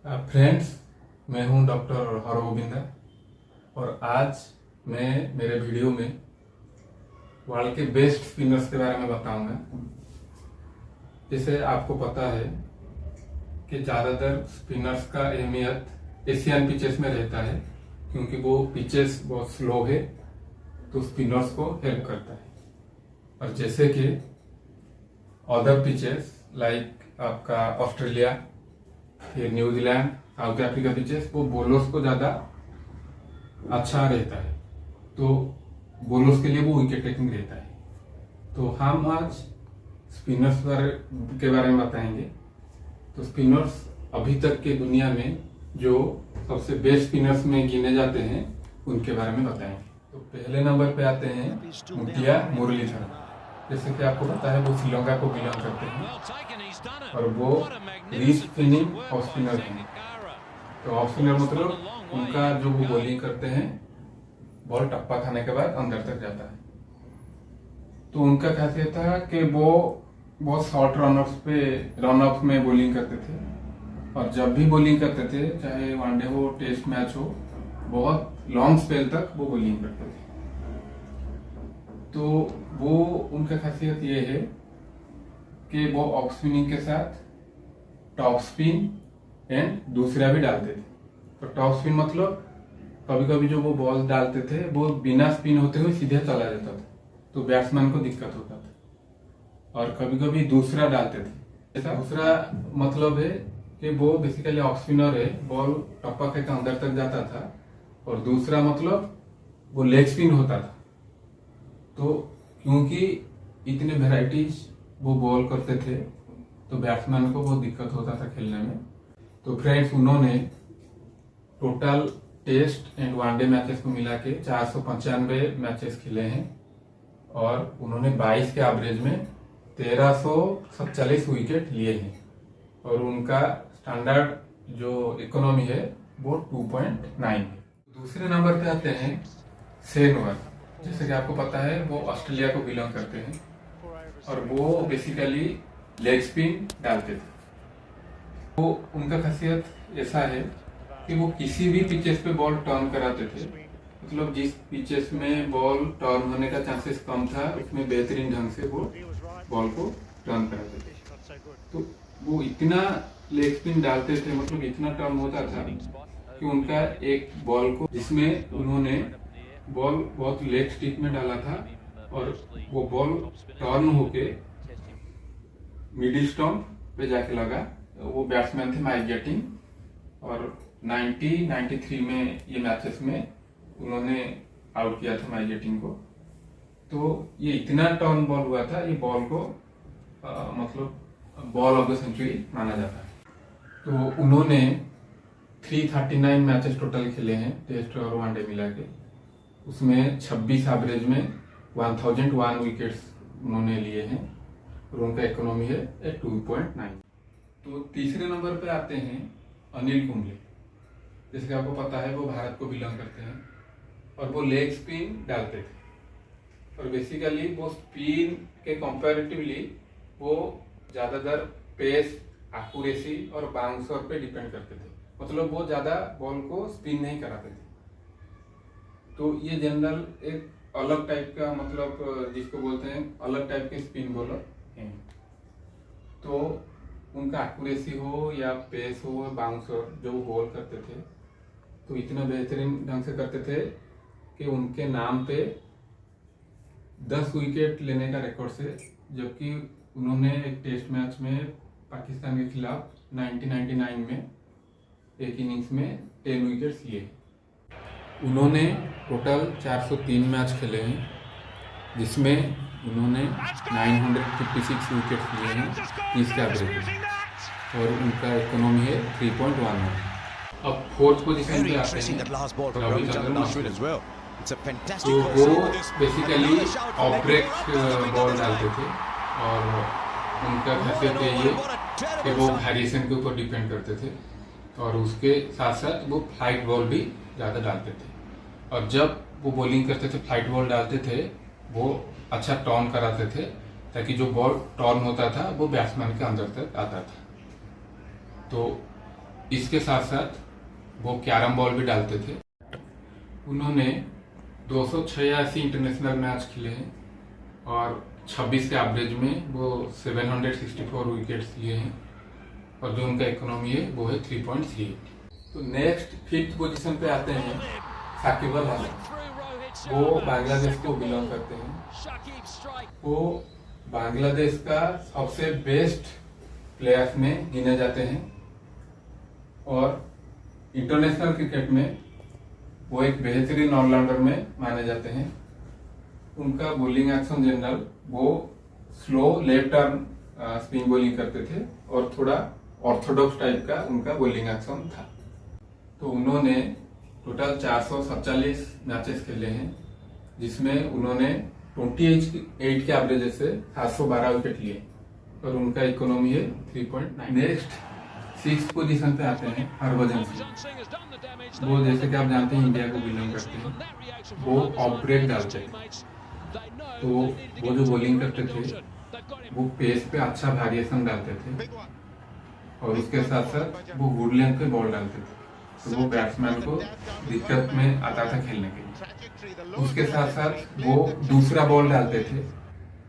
Friends, मैं हूं doctor हरगोविंदा और आज मैं मेरे वीडियो में वर्ल्ड के बेस्ट स्पिनर्स के बारे में बताऊंगा। जैसे आपको पता है कि ज़्यादातर स्पिनर्स का अहमियत एशियन पिचेस में रहता है, क्योंकि वो पिचेस बहुत स्लो है तो स्पिनर्स को हेल्प करता है। और जैसे कि अदर पिचेस लाइक आपका ऑस्ट्रेलिया, फिर न्यूजीलैंड, साउथ अफ्रीका पिचेस, वो बॉलर्स को ज़्यादा अच्छा रहता है, तो बॉलर्स के लिए वो विकेट टेकिंग रहता है। तो हम आज स्पिनर्स के बारे में बताएंगे। तो स्पिनर्स अभी तक के दुनिया में जो सबसे बेस्ट स्पिनर्स में गिने जाते हैं उनके बारे में बताएंगे। तो पहले नंबर पे आते हैं मुथिया मुरलीधरन। जैसे कि आपको पता है वो श्रीलंका को बिलोंग करते हैं और वो रीच स्पिनिंग ऑफ स्पिनर हैं। तो ऑफ स्पिनर मतलब उनका जो वो बॉलिंग करते हैं, बॉल टप्पा खाने के बाद अंदर तक जाता है। तो उनका खासियत था कि वो बहुत शॉर्ट रनअप्स में बॉलिंग करते थे, और जब भी बॉलिंग करते थे, चाहे वनडे हो, टेस्ट मैच हो, बहुत लॉन्ग स्पेल तक वो बॉलिंग करते थे। तो वो उनका खासियत ये है कि वो ऑफ स्पिनिंग के साथ टॉप स्पिन एंड दूसरा भी डालते थे। तो टॉप स्पिन मतलब कभी कभी जो वो बॉल डालते थे वो बिना स्पिन होते हुए सीधे चला जाता था, तो बैट्समैन को दिक्कत होता था। और कभी कभी दूसरा डालते थे। ऐसा दूसरा मतलब है कि वो बेसिकली ऑफ स्पिनर है, बॉल टप्पा के अंदर तक जाता था, और दूसरा मतलब वो लेग स्पिन होता था। तो क्योंकि इतने वेराइटीज वो बॉल करते थे तो बैट्समैन को बहुत दिक्कत होता था खेलने में। तो फ्रेंड्स, उन्होंने total test and one day matches को मिला के 495 मैचेस खेले हैं, और उन्होंने 22 के एवरेज में 1347 विकेट लिए हैं, और उनका स्टैंडर्ड जो इकोनॉमी है वो 2.9 है। दूसरे नंबर पे आते हैं शेन वॉर्न। जैसे कि आपको पता है वो ऑस्ट्रेलिया को बिलोंग करते हैं, और वो बेसिकली लेग स्पिन डालते थे। वो उनका खासियत ऐसा है कि वो किसी भी पिचेस पे बॉल टर्न कराते थे, मतलब जिस पिचेस में बॉल टर्न होने का चांसेस कम था उसमें बेहतरीन ढंग से वो बॉल को टर्न कराते थे। तो वो इतना लेग स्पिन डालते थे, मतलब इतना टर्न होता था कि उनका एक बॉल को, जिसमें उन्होंने बॉल बहुत लेग स्टिक में डाला था, और वो बॉल टर्न होके मिडिल स्टंप पे जाके लगा। वो बैट्समैन थे माइक जटिंग, और 93 में ये मैचेस में उन्होंने आउट किया था माइक जटिंग को। तो ये इतना टर्न बॉल हुआ था, ये बॉल को मतलब बॉल ऑफ द सेंचुरी माना जाता है। तो उन्होंने 339 मैचेस टोटल खेले हैं, टेस्ट और वनडे मिला के। उसमें 26 एवरेज में 1001 विकेट्स उन्होंने लिए हैं, और उनका इकोनॉमी है 2.9। तो तीसरे नंबर पे आते हैं अनिल कुंबले। जैसे कि आपको पता है वो भारत को बिलोंग करते हैं, और वो लेग स्पिन डालते थे, और बेसिकली वो स्पिन के कंपैरेटिवली वो ज़्यादातर पेस, एक्यूरेसी और बाउंसर पे डिपेंड करते थे, मतलब वो ज़्यादा बॉल को स्पिन नहीं कराते थे। तो ये जनरल एक अलग टाइप का, मतलब जिसको बोलते हैं अलग टाइप के स्पिन बॉलर हैं। तो उनका एक्यूरेसी हो या पेस हो, बाउंसर जो वो बॉल करते थे, तो इतना बेहतरीन ढंग से करते थे कि उनके नाम पे 10 विकेट लेने का रिकॉर्ड है। जबकि उन्होंने एक टेस्ट मैच में पाकिस्तान के खिलाफ 1999 में एक इनिंग्स में 10 विकेट्स लिए। उन्होंने टोटल 403 मैच खेले हैं, जिसमें उन्होंने 956 विकेट लिए हैं 30 के एवरेज, और उनका इकोनॉमी है 3.1। अब फोर्थ पोजीशन पे आते हैं रविचंद्रन अश्विन। तो वो बेसिकली ऑफ ब्रेक बॉल डालते थे, और उनका खासियत ये कि वो वेरिएशन के ऊपर डिपेंड करते थे, और उसके साथ साथ वो फ्लाइट बॉल भी ज़्यादा डालते थे। और जब वो बॉलिंग करते थे, फ्लाइट बॉल डालते थे, वो अच्छा टर्न कराते थे, ताकि जो बॉल टर्न होता था वो बैट्समैन के अंदर तक आता था। तो इसके साथ साथ वो कैरम बॉल भी डालते थे। उन्होंने 286 इंटरनेशनल मैच खेले हैं और 26 के एवरेज में वो 764 विकेट्स लिए हैं और जो उनका इकोनॉमी है वो है 3.3। तो नेक्स्ट 5th पोजीशन पे आते हैं साकिब अल हसन। वो बांग्लादेश को बिलोंग करते हैं। वो बांग्लादेश का सबसे बेस्ट प्लेयर्स में गिने जाते हैं और इंटरनेशनल क्रिकेट में वो एक बेहतरीन ऑलराउंडर में माने जाते हैं। उनका बॉलिंग एक्शन जनरल वो slow left arm spin bowling करते थे और थोड़ा ऑर्थोडॉक्स टाइप का उनका बॉलिंग एक्शन था। तो उन्होंने टोटल 447 मैचेस खेले हैं जिसमें उन्होंने 28 के एवरेज से 712 विकेट लिए और उनका इकोनॉमी है 3.9। नेक्स्ट 6th पोजीशन पे आते हैं हरभजन सिंह। वो जैसे कि आप जानते हैं इंडिया को बिलोंग करते हैं। वो ऑफ ब्रेक डालते हैं। तो वो जो बॉलिंग करते थे वो पेस पे अच्छा वेरिएशन डालते थे और उसके साथ साथ वो गुड लेंथ पे बॉल डालते थे। तो वो बैट्समैन को दिक्कत में आता था खेलने के लिए। उसके साथ साथ वो दूसरा बॉल डालते थे,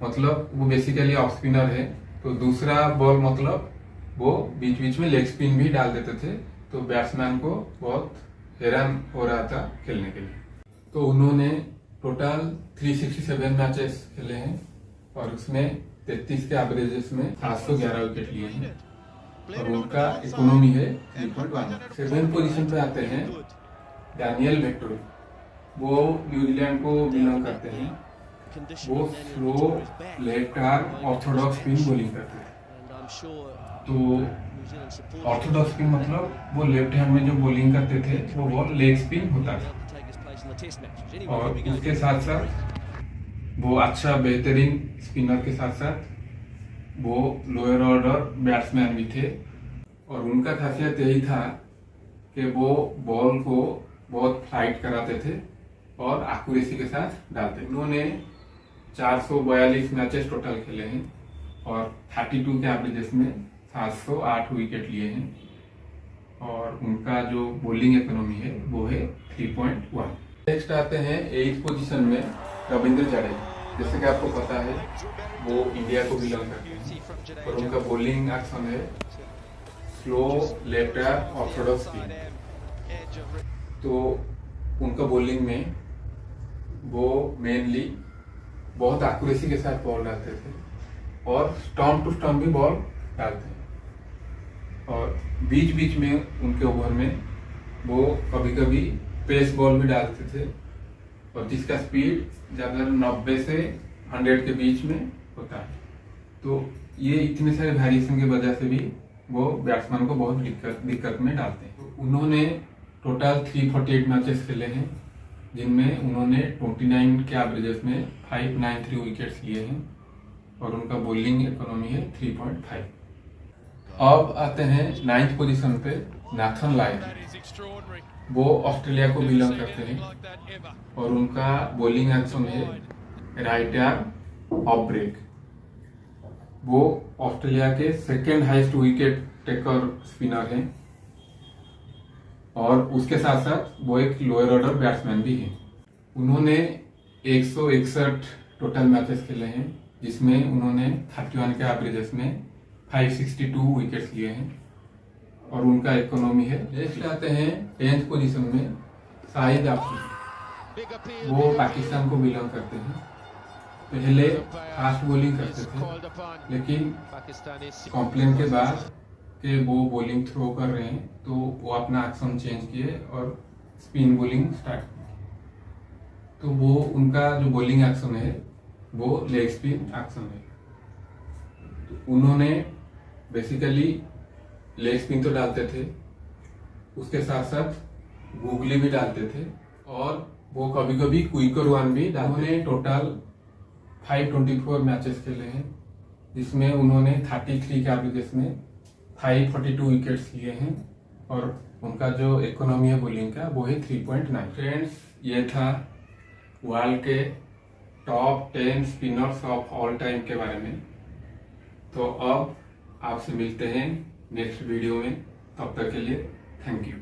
मतलब वो बेसिकली ऑफ स्पिनर है। तो दूसरा बॉल मतलब वो बीच बीच में लेग स्पिन भी डाल देते थे। तो बैट्समैन को बहुत हैरान हो रहा था खेलने के लिए। तो उन्होंने टोटल 367 मैचेस खेले हैं और उसमें 33 के एवरेजेस में 711 विकेट लिए हैं और उनका इकोनॉमी है 3.1। 7th पोजीशन पे आते हैं डैनियल वेट्टोरी। वो न्यूजीलैंड को बिलोंग करते हैं। वो slow left arm Orthodox spin bowling करते हैं। तो ऑर्थोडॉक्स स्पिन मतलब वो लेफ्ट हैंड में जो बॉलिंग करते थे वो बॉल लेग स्पिन होता था और उसके साथ साथ वो अच्छा बेहतरीन स्पिनर के साथ साथ वो लोअर ऑर्डर बैट्समैन भी थे और उनका खासियत यही था कि वो बॉल को बहुत फ्लाइट कराते थे और एक्यूरेसी के साथ डालते। उन्होंने 442 मैचेस टोटल खेले हैं और 32 के एवरेजेस में 708 विकेट लिए हैं और उनका जो बॉलिंग इकोनॉमी है वो है 3.1। नेक्स्ट आते हैं 8th पोजीशन में रविंद्र जडेजा। जैसे कि आपको पता है वो इंडिया को बिलोंग करते हैं और उनका बॉलिंग एक्शन है slow left arm Orthodox spin. तो उनका बॉलिंग में वो मेनली बहुत एक्यूरेसी के साथ बॉल डालते थे और स्टंप टू स्टंप भी बॉल डालते हैं और बीच बीच में उनके ओवर में वो कभी कभी पेस बॉल भी डालते थे और जिसका स्पीड ज़्यादा 90 से 100 के बीच में होता है। तो ये इतने सारे वेरिएशन की वजह से भी वो बैट्समैन को बहुत दिक्कत में डालते हैं। तो उन्होंने टोटल 348 मैचेस खेले हैं जिनमें उन्होंने 29 के एवरेजेस में 593 विकेट्स लिए हैं और उनका बॉलिंग इकोनॉमी है 3.5। अब आते हैं 9th पोजीशन पे नाथन लायन। वो ऑस्ट्रेलिया को बिलोंग करते हैं और उनका बॉलिंग एक्शन है राइट आर्म ऑफ ब्रेक। वो ऑस्ट्रेलिया के second highest wicket taker spinner हैं और उसके साथ साथ वो एक लोअर ऑर्डर बैट्समैन भी हैं। उन्होंने 161 टोटल मैचेस खेले हैं जिसमें उन्होंने 31 के एवरेजेस में 562 विकेट्स लिए हैं और उनका इकोनॉमी है। नेक्स्ट आते हैं 10th पोजीशन में शाहिद अफरीदी। वो पाकिस्तान को बिलोंग करते हैं। पहले फास्ट बॉलिंग करते थे लेकिन कॉम्प्लेन के बाद कि वो बॉलिंग थ्रो कर रहे हैं तो वो अपना एक्शन चेंज किए और स्पिन बॉलिंग स्टार्ट की। तो वो उनका जो बॉलिंग एक्शन है वो लेग स्पिन एक्शन है। तो उन्होंने बेसिकली लेग स्पिन तो डालते थे, उसके साथ साथ गूगली भी डालते थे और वो कभी कभी क्विकर वन भी डालते। उन्होंने टोटल 524 मैचेस खेले हैं जिसमें उन्होंने 33 के एवरेजेस में 542 विकेट्स लिए हैं और उनका जो इकोनॉमी है बॉलिंग का वो है 3.9। फ्रेंड्स, ये था वर्ल्ड के top 10 spinners of all time के बारे में। तो अब आपसे मिलते हैं नेक्स्ट वीडियो में। तब तक के लिए थैंक यू।